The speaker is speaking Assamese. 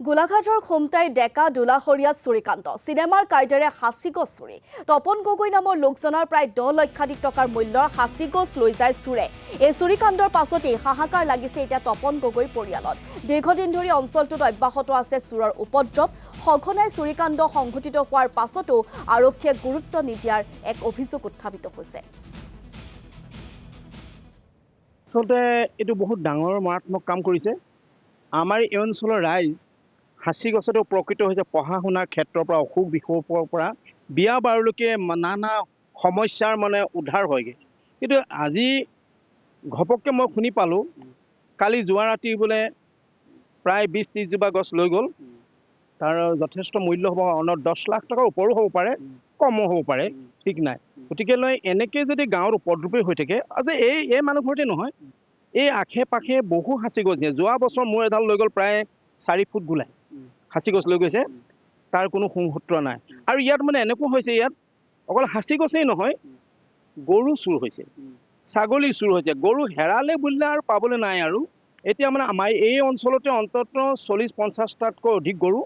গোলাঘাটৰ খুমটাই ডেকা দোলাশৰীয়াত চুৰিকাণ্ড চিনেমাৰ কাইডেৰে হাঁচিগছ চুৰি তপন গগৈ নামৰ লোকজনৰ প্ৰায় 10 লক্ষাধিক টকাৰ মূল্যৰ হাঁচিগছ লৈ যায় চুৰে এই চুৰিকাণ্ডৰ পাছতেই হাহাকাৰ লাগিছে এতিয়া তপন গগৈৰ পৰিয়ালত দীৰ্ঘদিন ধৰি অঞ্চলটোত অব্যাহত আছে চুৰৰ উপদ্ৰৱ সঘনাই চুৰিকাণ্ড সংঘটিত হোৱাৰ পাছতো আৰক্ষীয়ে গুৰুত্ব নিদিয়াৰ এক অভিযোগ উত্থাপিত হৈছে আচলতে এইটো বহুত ডাঙৰ মাৰাত্মক কাম কৰিছে আমাৰ এই অঞ্চলৰ ৰাইজ হাঁচিগছতে উপকৃত হৈছে পঢ়া শুনাৰ ক্ষেত্ৰৰ পৰা অসুখ বিসুখৰ পৰা বিয়া বাৰুলৈকে নানা সমস্যাৰ উদ্ধাৰ হয়গৈ কিন্তু আজি ঘপককৈ মই শুনি পালোঁ কালি যোৱা ৰাতি বোলে প্ৰায় 20-30 জোপা গছ লৈ গ'ল তাৰ যথেষ্ট মূল্য হ'ব 10 লাখ টকাৰ ওপৰো হ'ব পাৰে কমো হ'ব পাৰে ঠিক নাই গতিকে লৈ এনেকৈ যদি গাঁৱত উপদ্ৰৱী হৈ থাকে আজি এই মানুহঘৰতে নহয় এই আশে পাশে বহু হাঁচিগছ দিয়ে যোৱা বছৰ মোৰ এডাল লৈ গ'ল প্ৰায় 4 ফুট গোলাই হাঁচিগছ লৈ গৈছে তাৰ কোনো সুসূত্ৰ নাই আৰু ইয়াত এনেকুৱা হৈছে ইয়াত অকল হাঁচিগছেই নহয় গৰু চুৰ হৈছে ছাগলী চুৰ হৈছে গৰু হেৰালে বুলিলে আৰু পাবলৈ নাই আৰু এতিয়া আমাৰ এই অঞ্চলতে অন্ততঃ 40-50টাতকৈ অধিক গৰু